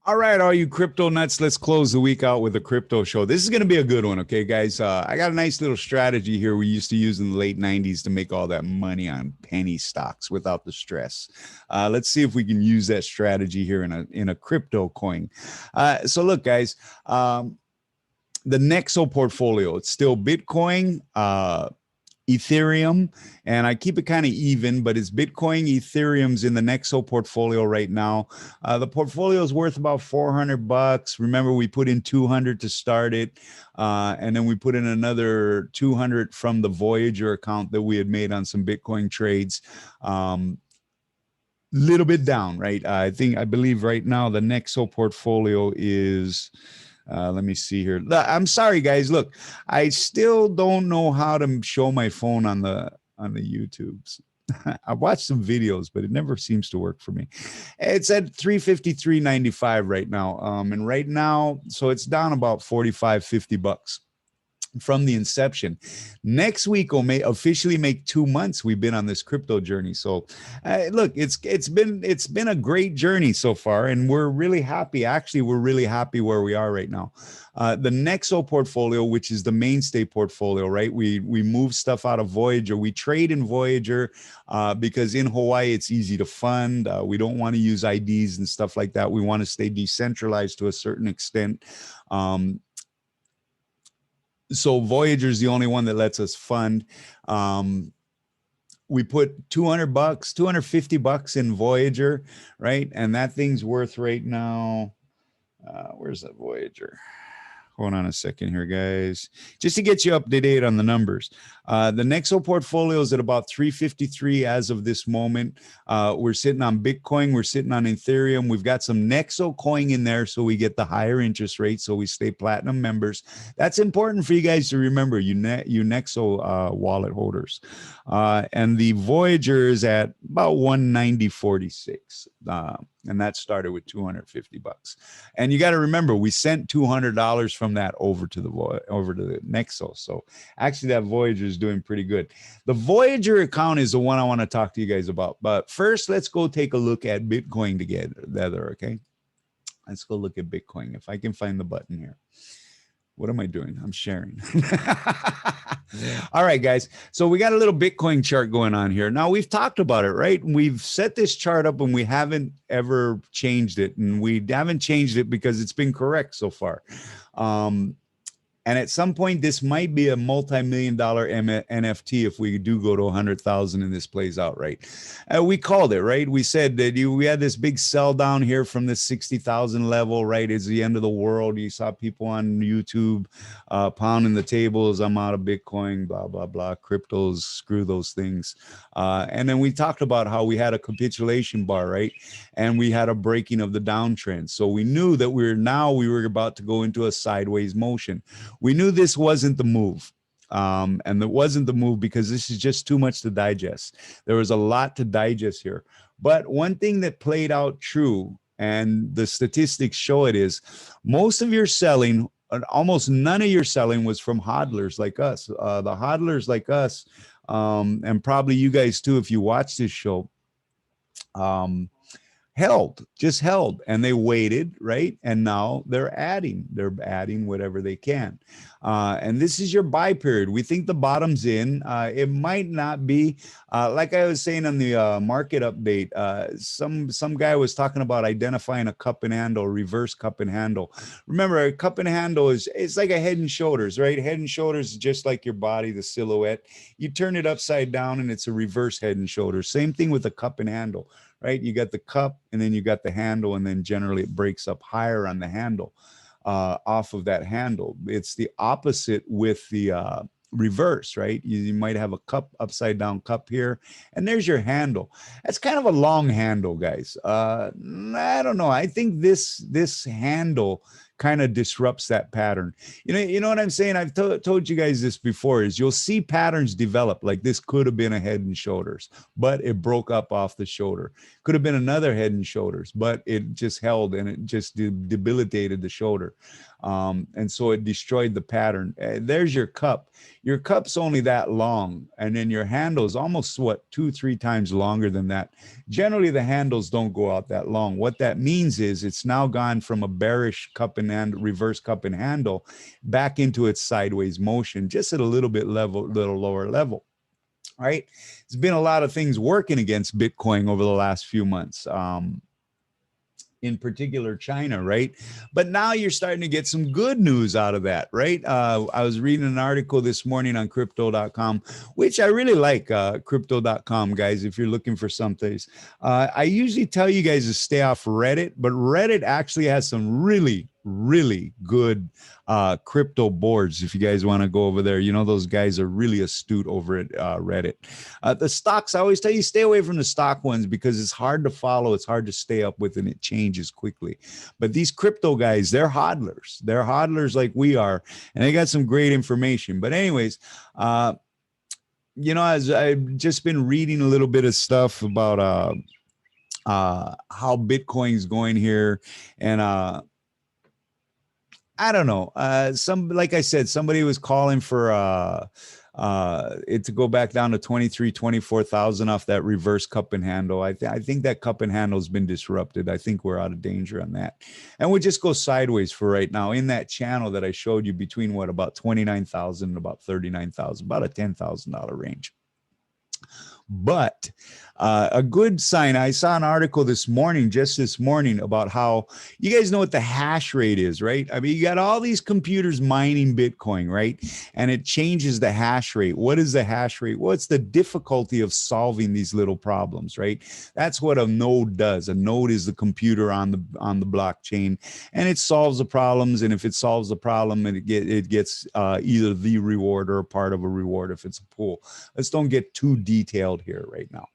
All right, all you crypto nuts, let's close the week out with a crypto show. This is going to be a good one, okay, guys? I got a nice little strategy here we used to use in the late 90s to make all that money on penny stocks without the stress. Let's see if we can use that strategy here in a crypto coin. So look, guys, the Nexo portfolio, it's still Bitcoin, Ethereum, and I keep it kind of even, but it's Bitcoin, Ethereum's in the Nexo portfolio right now. The portfolio is worth about $400. Remember, we put in 200 to start it, and then we put in another 200 from the Voyager account that we had made on some Bitcoin trades. Little bit down, right? I believe right now the Nexo portfolio is let me see here. I'm sorry, guys. Look, I still don't know how to show my phone on the YouTubes. I've watched some videos, but it never seems to work for me. It's at 353.95 right now. And right now, so it's down about 45, $50 from the inception. Next week will officially make 2 months we've been on this crypto journey. So look, it's been a great journey so far, and we're really happy. Actually, we're really happy where we are right now. The Nexo portfolio, which is the mainstay portfolio, right? We move stuff out of Voyager. We trade in Voyager because in Hawaii it's easy to fund. We don't want to use IDs and stuff like that. We want to stay decentralized to a certain extent. So Voyager is the only one that lets us fund. We put $200, $250 in Voyager, right? And that thing's worth right now. Where's that Voyager? Hold on a second here, guys. Just to get you up to date on the numbers. The Nexo portfolio is at about 353 as of this moment. We're sitting on Bitcoin. We're sitting on Ethereum. We've got some Nexo coin in there, so we get the higher interest rate, so we stay platinum members. That's important for you guys to remember, you Nexo wallet holders. And the Voyager is at about 190.46. And that started with $250. And you got to remember, we sent $200 from that over to the Nexo. So actually, that Voyager is doing pretty good. The Voyager account is the one I want to talk to you guys about. But first, let's go take a look at Bitcoin together. Okay, let's go look at Bitcoin. If I can find the button here. What am I doing? I'm sharing. All right, guys. So we got a little Bitcoin chart going on here. Now, we've talked about it, right? We've set this chart up and we haven't ever changed it. And we haven't changed it because it's been correct so far. And at some point, this might be a multi-million-dollar NFT if we do go to 100,000 and this plays out right. We called it, right? We said that we had this big sell down here from the 60,000 level, right? It's the end of the world. You saw people on YouTube pounding the tables. I'm out of Bitcoin, blah, blah, blah. Cryptos, screw those things. And then we talked about how we had a capitulation bar, right? And we had a breaking of the downtrend. So we knew that we were about to go into a sideways motion. We knew this wasn't the move. And it wasn't the move because this is just too much to digest. There was a lot to digest here. But one thing that played out true, and the statistics show it, is most of your selling, almost none of your selling was from hodlers like us. The hodlers like us, and probably you guys too, if you watch this show, just held, and they waited, right? And now they're adding whatever they can. And this is your buy period. We think the bottom's in. It might not be, like I was saying on the market update, some guy was talking about identifying a cup and handle, reverse cup and handle. Remember, a cup and handle it's like a head and shoulders, right? Head and shoulders is just like your body, the silhouette. You turn it upside down and it's a reverse head and shoulders. Same thing with a cup and handle. Right? You got the cup and then you got the handle, and then generally it breaks up higher on the handle, off of that handle. It's the opposite with the reverse, right? You might have a cup, upside down cup here, and there's your handle. That's kind of a long handle, guys. I don't know. I think this handle kind of disrupts that pattern. You know what I'm saying? I've told you guys this before, is you'll see patterns develop. Like this could have been a Head and Shoulders, but it broke up off the shoulder. Could have been another Head and Shoulders, but it just held and it just debilitated the shoulder. And so it destroyed the pattern. There's your cup. Your cup's only that long, and then your handle is almost, what, 2-3 times longer than that. Generally, the handles don't go out that long. What that means is it's now gone from a bearish cup and reverse cup and handle back into its sideways motion, just at a little lower level. Right? There's been a lot of things working against Bitcoin over the last few months. In particular China, right? But now you're starting to get some good news out of that, right? I was reading an article this morning on crypto.com, which I really like, crypto.com, guys, if you're looking for something. I usually tell you guys to stay off Reddit, but Reddit actually has some really good crypto boards. If you guys want to go over there, those guys are really astute over at Reddit. The stocks, I always tell you, stay away from the stock ones because it's hard to follow, it's hard to stay up with, and it changes quickly. But these crypto guys, they're hodlers like we are, and they got some great information. But anyways, as I've just been reading a little bit of stuff about how Bitcoin's going here, and I don't know. Like I said, somebody was calling for it to go back down to 24,000 off that reverse cup and handle. I think that cup and handle has been disrupted. I think we're out of danger on that, and we'll just go sideways for right now in that channel that I showed you between about 29,000 and about 39,000, about a $10,000 range. But a good sign, I saw an article just this morning, about how, you guys know what the hash rate is, right? I mean, you got all these computers mining Bitcoin, right? And it changes the hash rate. What is the hash rate? What's the difficulty of solving these little problems, right? That's what a node does. A node is the computer on the blockchain, and it solves the problems. And if it solves the problem, it gets either the reward or a part of a reward if it's a pool. Let's don't get too detailed here right now.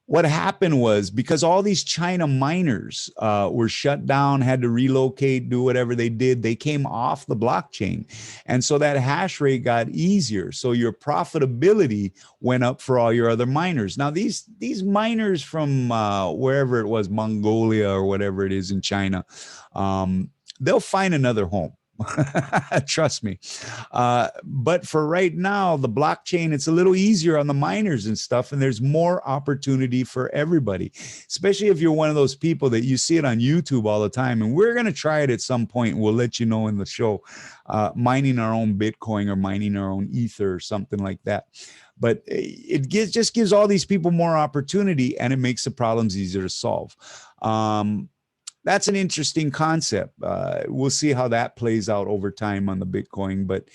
What happened was, because all these China miners were shut down, had to relocate, do whatever they did, they came off the blockchain. And so that hash rate got easier. So your profitability went up for all your other miners. Now, these miners from wherever it was, Mongolia or whatever it is in China, they'll find another home. Trust me. But for right now, the blockchain, it's a little easier on the miners and stuff, and there's more opportunity for everybody, especially if you're one of those people that you see it on YouTube all the time. And we're going to try it at some point, and we'll let you know in the show, mining our own Bitcoin or mining our own Ether or something like that. But it just gives all these people more opportunity, and it makes the problems easier to solve. That's an interesting concept. We'll see how that plays out over time on the Bitcoin, but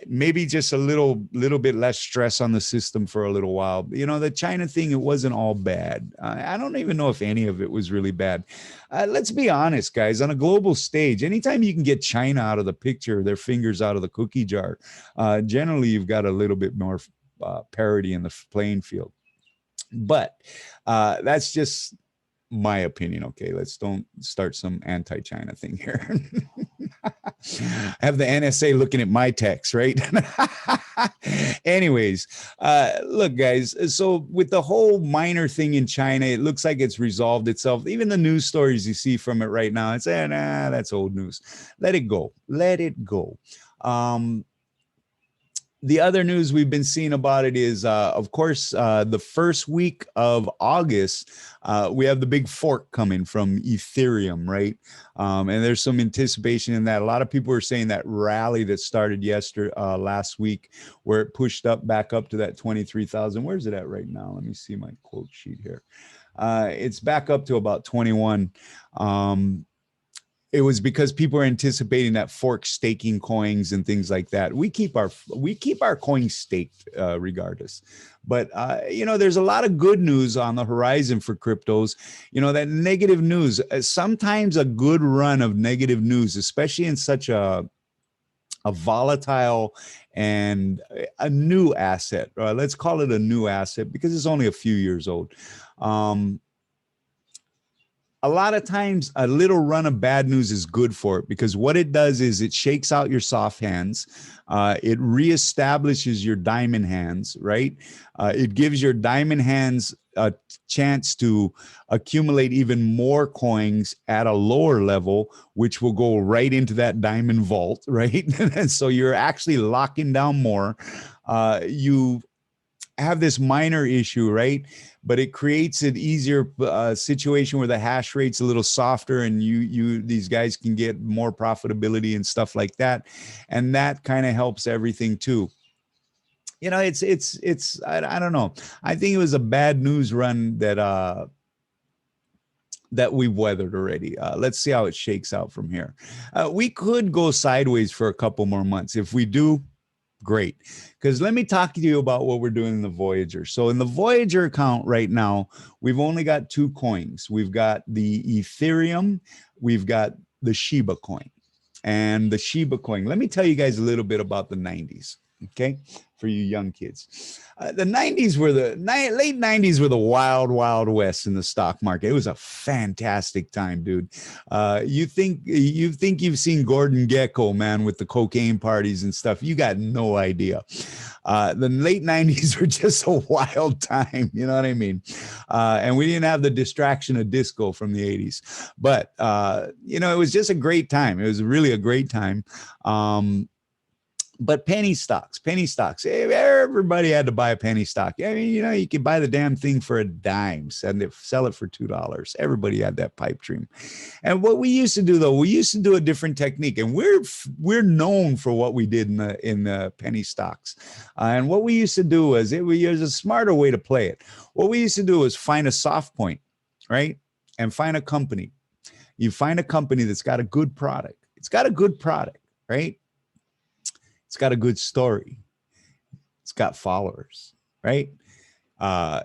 maybe just a little bit less stress on the system for a little while. The China thing, it wasn't all bad. I don't even know if any of it was really bad. Let's be honest, guys. On a global stage, anytime you can get China out of the picture, their fingers out of the cookie jar, generally you've got a little bit more parity in the playing field. But that's just my opinion. Okay, let's don't start some anti-China thing here. Have the NSA looking at my text, right? Anyways, look, guys, so with the whole minor thing in China, it looks like it's resolved itself. Even the news stories you see from it right now, it's nah, that's old news. Let it go. Let it go. The other news we've been seeing about it is, of course, the first week of August, we have the big fork coming from Ethereum, right? And there's some anticipation in that. A lot of people are saying that rally that started last week, where it pushed back up to that 23,000. Where's it at right now? Let me see my quote sheet here. It's back up to about 21. It was because people are anticipating that fork staking coins and things like that. We keep our coins staked regardless. But there's a lot of good news on the horizon for cryptos. That negative news, sometimes a good run of negative news, especially in such a volatile and a new asset. Let's call it a new asset because it's only a few years old. a lot of times a little run of bad news is good for it, because what it does is it shakes out your soft hands. It reestablishes your diamond hands, right? It gives your diamond hands a chance to accumulate even more coins at a lower level, which will go right into that diamond vault, right? And so you're actually locking down more. You have this minor issue, right? But it creates an easier situation where the hash rate's a little softer, and these guys can get more profitability and stuff like that, and that kind of helps everything too. You know, I don't know. I think it was a bad news run that we've weathered already. Let's see how it shakes out from here. We could go sideways for a couple more months. If we do, great. Because let me talk to you about what we're doing in the Voyager. So in the Voyager account right now, we've only got 2 coins. We've got the Ethereum, we've got the Shiba coin. And the Shiba coin, let me tell you guys a little bit about the 90s, okay? For you young kids. The 90s were late 90s were the wild, wild west in the stock market. It was a fantastic time, dude. You think you've seen Gordon Gekko, man, with the cocaine parties and stuff. You got no idea. The late 90s were just a wild time. You know what I mean? And we didn't have the distraction of disco from the 80s. But, you know, it was just a great time. It was really a great time. But penny stocks, everybody had to buy a penny stock. I mean, you know, you could buy the damn thing for a dime, sell it for $2. Everybody had that pipe dream. And what we used to do, though, we used to do a different technique, and we're known for what we did in the penny stocks. And what we used to do was it was a smarter way to play it. What we used to do was find a soft point, right, and find a company. You find a company that's got a good product. It's got a good product, right? It's got a good story. It's got followers, right?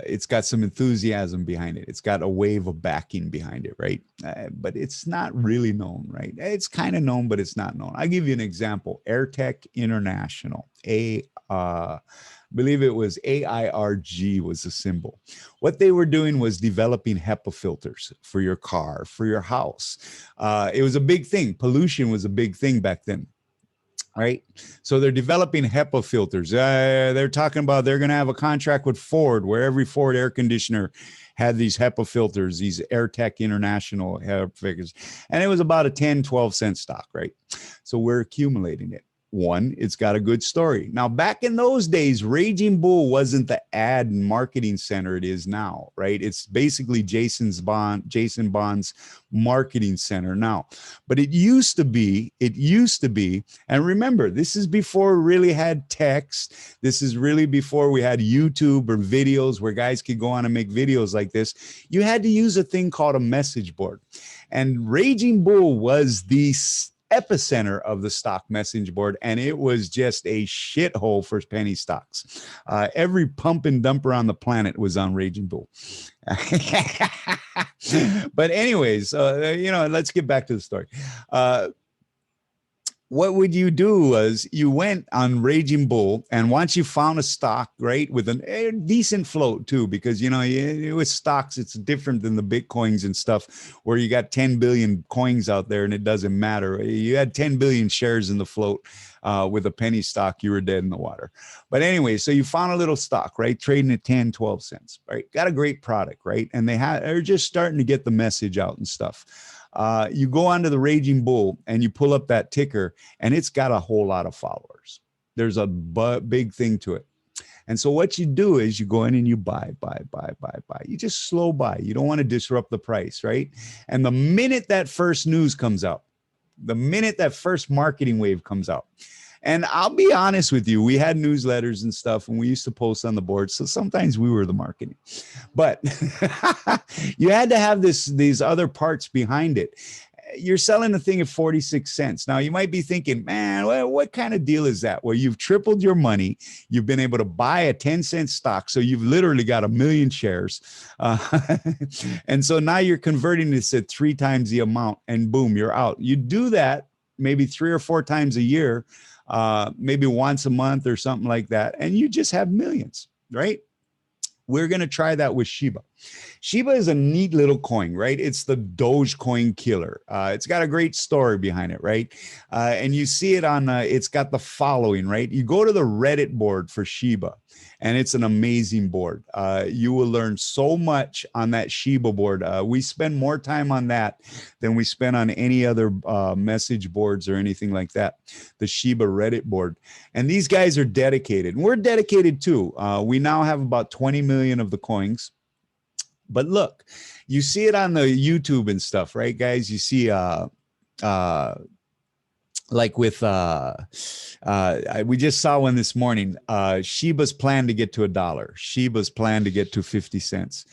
It's got some enthusiasm behind it. It's got a wave of backing behind it, right? But it's not really known, right? It's kind of known, but it's not known. I'll give you an example. AirTech International, I believe it was AIRG was the symbol. What they were doing was developing HEPA filters for your car, for your house. It was a big thing. Pollution was a big thing back then. Right. So they're developing HEPA filters. They're talking about they're going to have a contract with Ford where every Ford air conditioner had these HEPA filters, these AirTech International HEPA figures. And it was about a 10, 12 cent stock. Right. So we're accumulating it. One, it's got a good story. Now, back in those days, Raging Bull wasn't the ad and marketing center it is now, right? It's basically Jason Bond's marketing center now. But it used to be, and remember, this is before we really had text. This is really before we had YouTube or videos where guys could go on and make videos like this. You had to use a thing called a message board. And Raging Bull was the epicenter of the stock message board, and it was just a shithole for penny stocks. Every pump and dumper on the planet was on Raging Bull. But anyways, you know, let's get back to the story. What would you do was you went on Raging Bull, and once you found a stock, right, with a decent float too, because, you know, with stocks, it's different than the Bitcoins and stuff where you got 10 billion coins out there and it doesn't matter. You had 10 billion shares in the float with a penny stock, you were dead in the water. But anyway, so you found a little stock, right, trading at 10, 12 cents, right? Got a great product, right? And they're just starting to get the message out and stuff. You go onto the Raging Bull and you pull up that ticker, and it's got a whole lot of followers. There's a big thing to it. And so what you do is you go in and you buy. You just slow buy. You don't want to disrupt the price, right? And the minute that first news comes out, the minute that first marketing wave comes out, and I'll be honest with you, we had newsletters and stuff, and we used to post on the board. So sometimes we were the marketing, but you had to have these other parts behind it. You're selling the thing at 46 cents. Now you might be thinking, man, what kind of deal is that? Well, you've tripled your money. You've been able to buy a 10-cent stock. So you've literally got 1 million shares. And so now you're converting this at 3 times the amount, and boom, you're out. You do that maybe 3 or 4 times a year. Maybe once a month or something like that, and you just have millions, right? We're going to try that with Shiba. Shiba is a neat little coin, right? It's the Dogecoin killer. It's got a great story behind it, right? And you see it on, it's got the following, right? You go to the Reddit board for Shiba, and it's an amazing board. You will learn so much on that Shiba board. We spend more time on that than we spend on any other message boards or anything like that. The Shiba Reddit board. And these guys are dedicated. And we're dedicated too. We now have about 20 million of the coins. But look, you see it on the YouTube and stuff, right, guys? You see like with we just saw one this morning, Shiba's plan to get to $1, Shiba's plan to get to 50 cents.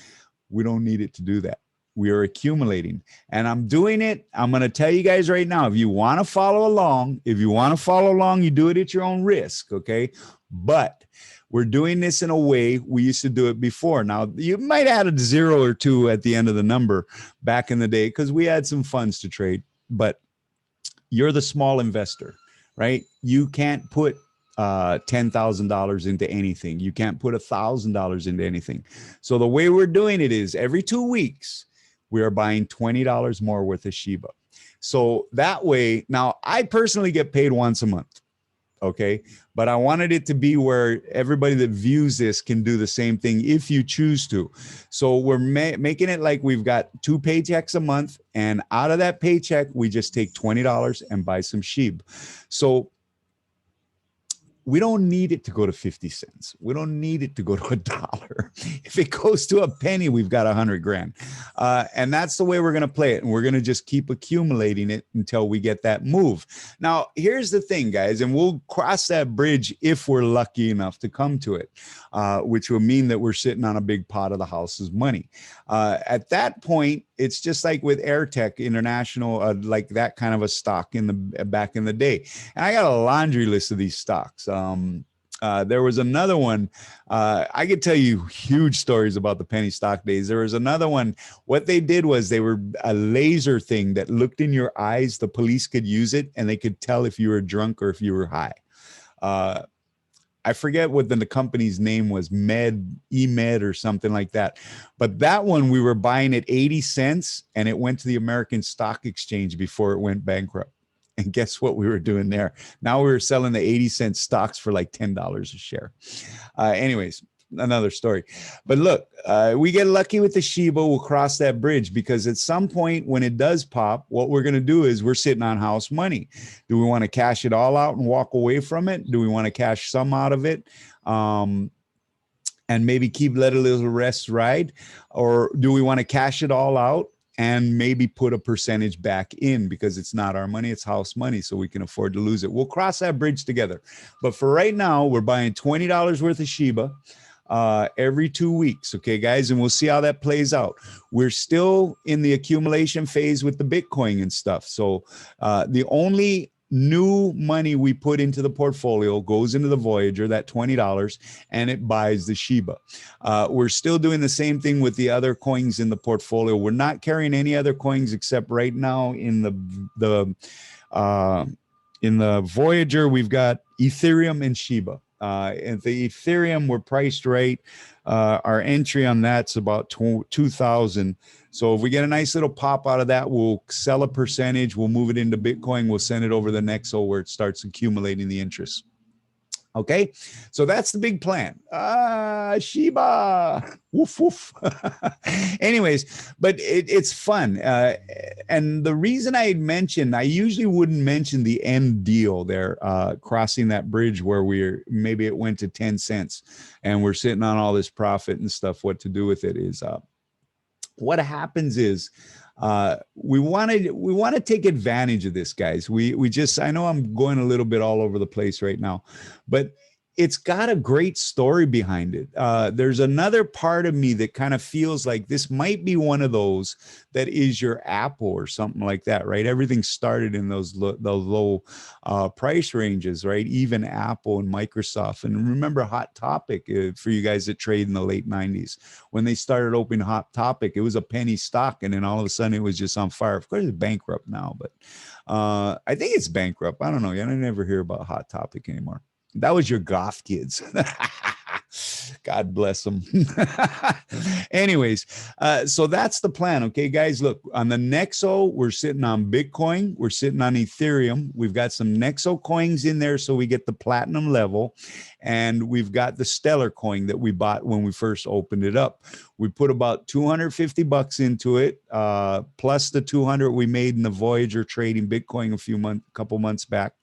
We don't need it to do that. We are accumulating, and I'm doing it. I'm going to tell you guys right now, if you want to follow along, you do it at your own risk. Okay. But we're doing this in a way we used to do it before. Now, you might add a 0 or 2 at the end of the number back in the day, because we had some funds to trade, but you're the small investor, right? You can't put $10,000 into anything. You can't put $1,000 into anything. So the way we're doing it is every 2 weeks, we are buying $20 more worth of Shiba. So that way, now I personally get paid once a month. Okay. But I wanted it to be where everybody that views this can do the same thing if you choose to. So we're making it like we've got 2 paychecks a month, and out of that paycheck, we just take $20 and buy some Shiba. So we don't need it to go to 50 cents. We don't need it to go to $1. If it goes to a penny, we've got 100 grand. And that's the way we're going to play it. And we're going to just keep accumulating it until we get that move. Now, here's the thing, guys, and we'll cross that bridge if we're lucky enough to come to it, which will mean that we're sitting on a big pot of the house's money. At that point, it's just like with AirTech International, like that kind of a stock in the back in the day. And I got a laundry list of these stocks. There was another one. I could tell you huge stories about the penny stock days. There was another one. What they did was they were a laser thing that looked in your eyes. The police could use it, and they could tell if you were drunk or if you were high. I forget what the company's name was, eMed or something like that. But that one, we were buying at 80 cents, and it went to the American Stock Exchange before it went bankrupt. And guess what we were doing there? Now we were selling the 80-cent stocks for like $10 a share. Anyways, another story. But look, we get lucky with the Shiba. We'll cross that bridge, because at some point when it does pop, what we're going to do is we're sitting on house money. Do we want to cash it all out and walk away from it? Do we want to cash some out of it? And maybe let a little rest ride? Or do we want to cash it all out and maybe put a percentage back in, because it's not our money, it's house money, so we can afford to lose it? We'll cross that bridge together. But for right now, we're buying $20 worth of Shiba every 2 weeks. Okay, guys, and we'll see how that plays out. We're still in the accumulation phase with the Bitcoin and stuff. So the only new money we put into the portfolio goes into the Voyager, that $20, and it buys the Shiba. We're still doing the same thing with the other coins in the portfolio. We're not carrying any other coins except right now in the Voyager, we've got Ethereum and Shiba. And the Ethereum, we're priced right. Our entry on that's about 2,000. So if we get a nice little pop out of that, we'll sell a percentage. We'll move it into Bitcoin. We'll send it over the Nexo where it starts accumulating the interest. Okay, so that's the big plan. Shiba, woof, woof. Anyways, but it's fun. And the reason I mentioned, I usually wouldn't mention the end deal there, crossing that bridge where maybe it went to 10 cents and we're sitting on all this profit and stuff. What to do with it is, what happens is, we want to take advantage of this, guys. I know I'm going a little bit all over the place right now, but it's got a great story behind it. There's another part of me that kind of feels like this might be one of those that is your Apple or something like that, right? Everything started in those low price ranges, right? Even Apple and Microsoft. And remember Hot Topic, for you guys that trade in the late 90s, when they started opening Hot Topic, it was a penny stock, and then all of a sudden it was just on fire. Of course, it's bankrupt now, but I think it's bankrupt. I don't know. I never hear about Hot Topic anymore. That was your goth kids. God bless them. Anyways, so that's the plan. Okay, guys, look, on the Nexo, we're sitting on Bitcoin. We're sitting on Ethereum. We've got some Nexo coins in there, so we get the platinum level. And we've got the Stellar coin that we bought when we first opened it up. We put about 250 bucks into it, plus the 200 we made in the Voyager trading Bitcoin couple months back.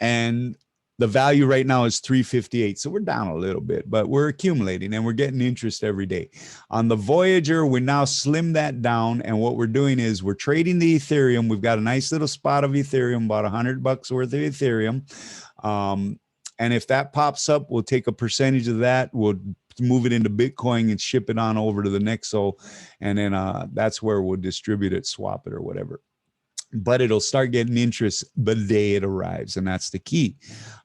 And the value right now is 358. So we're down a little bit, but we're accumulating and we're getting interest every day. On the Voyager, we now slim that down. And what we're doing is we're trading the Ethereum. We've got a nice little spot of Ethereum, about 100 bucks worth of Ethereum. And if that pops up, we'll take a percentage of that. We'll move it into Bitcoin and ship it on over to the Nexo. And then that's where we'll distribute it, swap it or whatever. But it'll start getting interest the day it arrives, and that's the key.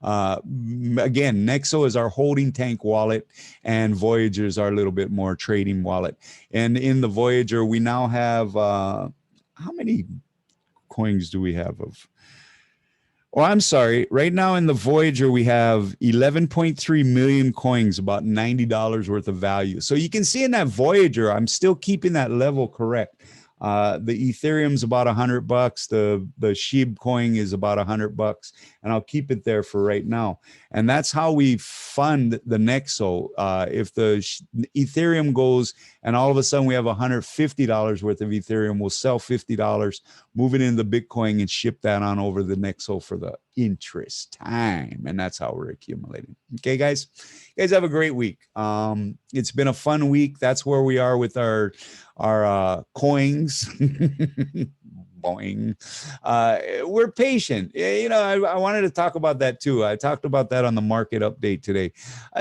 Again, Nexo is our holding tank wallet, and Voyager is our little bit more trading wallet. And in the Voyager, we now have, how many coins do we have of? Oh, I'm sorry. Right now in the Voyager, we have 11.3 million coins, about $90 worth of value. So you can see in that Voyager, I'm still keeping that level correct. The Ethereum's about 100 bucks. The SHIB coin is about 100 bucks, and I'll keep it there for right now. And that's how we fund the Nexo. If the Ethereum goes and all of a sudden we have $150 worth of Ethereum, we'll sell $50, move it into Bitcoin and ship that on over the Nexo for the interest time. And that's how we're accumulating. Okay, guys, you guys have a great week. It's been a fun week. That's where we are with our coins. Boing. We're patient. You know, I wanted to talk about that too. I talked about that on the market update today.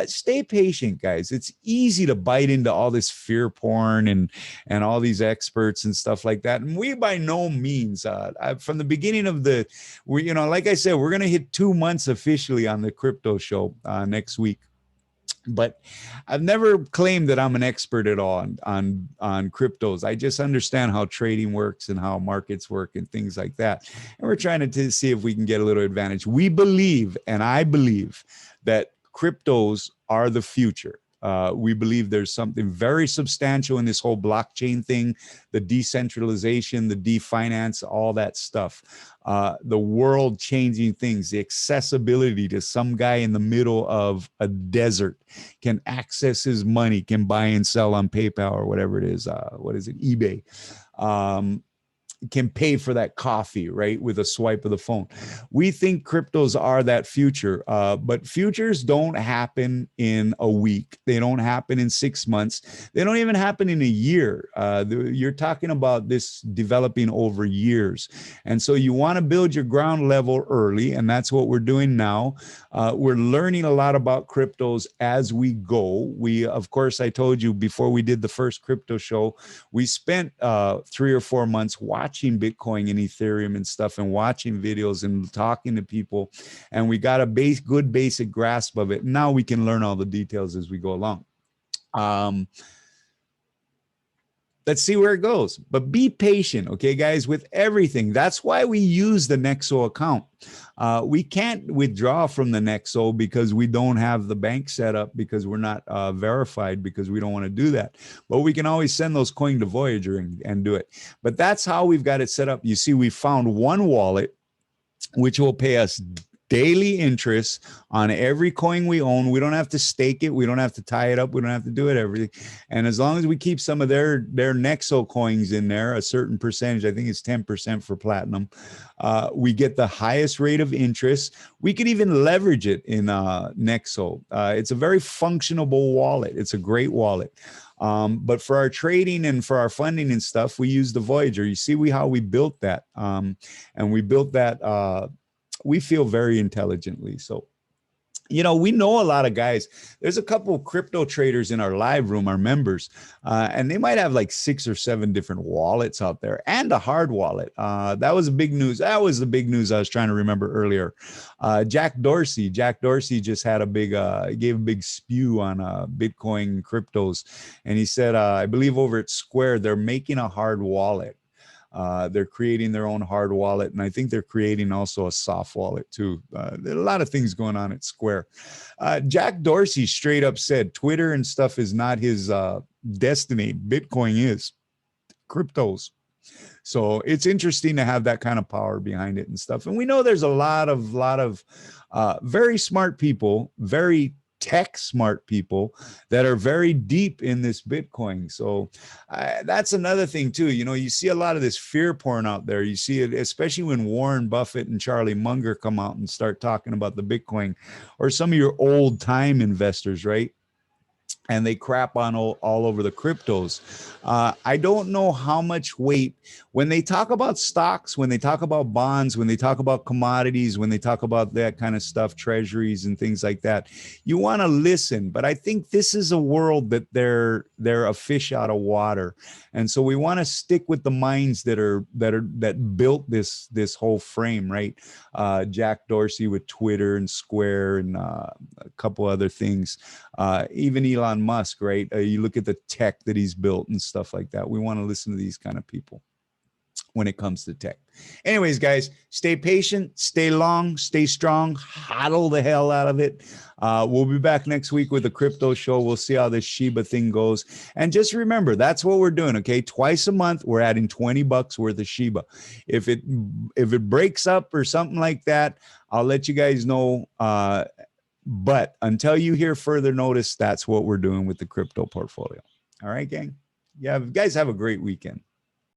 Stay patient, guys. It's easy to bite into all this fear porn and all these experts and stuff like that. And we by no means, from the beginning of you know, like I said, we're going to hit 2 months officially on the crypto show next week. But I've never claimed that I'm an expert at all on cryptos. I just understand how trading works and how markets work and things like that. And we're trying to see if we can get a little advantage. We believe, and I believe, that cryptos are the future. We believe there's something very substantial in this whole blockchain thing, the decentralization, the definance, all that stuff, the world changing things, the accessibility to some guy in the middle of a desert can access his money, can buy and sell on PayPal or whatever it is. What is it? eBay. Can pay for that coffee, right, with a swipe of the phone. We think cryptos are that future, but futures don't happen in a week. They don't happen in 6 months. They don't even happen in a year. You're talking about this developing over years. And so you want to build your ground level early, and that's what we're doing now. We're learning a lot about cryptos as we go. Of course, I told you before we did the first crypto show, we spent 3 or 4 months watching Bitcoin and Ethereum and stuff and watching videos and talking to people. And we got a good basic grasp of it. Now we can learn all the details as we go along. Let's see where it goes. But be patient, okay, guys, with everything. That's why we use the Nexo account. We can't withdraw from the Nexo because we don't have the bank set up, because we're not verified, because we don't want to do that. But we can always send those coins to Voyager and do it. But that's how we've got it set up. You see, we found one wallet which will pay us daily interest on every coin we own. We don't have to stake it. We don't have to tie it up. We don't have to do it everything. And as long as we keep some of their Nexo coins in there, a certain percentage, I think it's 10% for platinum, we get the highest rate of interest. We could even leverage it in Nexo. It's a very functionable wallet. It's a great wallet. But for our trading and for our funding and stuff, we use the Voyager. You see how we built that. And we built that, we feel very intelligently. So, you know, we know a lot of guys. There's a couple of crypto traders in our live room, our members, and they might have like 6 or 7 different wallets out there and a hard wallet. That was big news. That was the big news I was trying to remember earlier. Jack Dorsey just had gave a big spew on Bitcoin cryptos. And he said, I believe over at Square, they're making a hard wallet. They're creating their own hard wallet, and I think they're creating also a soft wallet too. There are a lot of things going on at Square. Jack Dorsey straight up said Twitter and stuff is not his destiny. Bitcoin is. Cryptos. So it's interesting to have that kind of power behind it and stuff. And we know there's a lot of very smart people, very tech smart people that are very deep in this Bitcoin. So that's another thing too. You know, you see a lot of this fear porn out there. You see it, especially when Warren Buffett and Charlie Munger come out and start talking about the Bitcoin, or some of your old time investors, right? And they crap on all over the cryptos. I don't know how much weight when they talk about stocks, when they talk about bonds, when they talk about commodities, when they talk about that kind of stuff, treasuries and things like that. You want to listen, but I think this is a world that they're a fish out of water, and so we want to stick with the minds that built this whole frame, right? Jack Dorsey with Twitter and Square and a couple other things. Even Elon Musk, right? You look at the tech that he's built and stuff like that. We want to listen to these kind of people when it comes to tech. Anyways, guys, stay patient, stay long, stay strong, hodl the hell out of it. We'll be back next week with a crypto show. We'll see how this Shiba thing goes. And just remember, that's what we're doing, okay? Twice a month, we're adding $20 worth of Shiba. If it breaks up or something like that, I'll let you guys know. But until you hear further notice, that's what we're doing with the crypto portfolio. All right, gang? Yeah, you guys have a great weekend.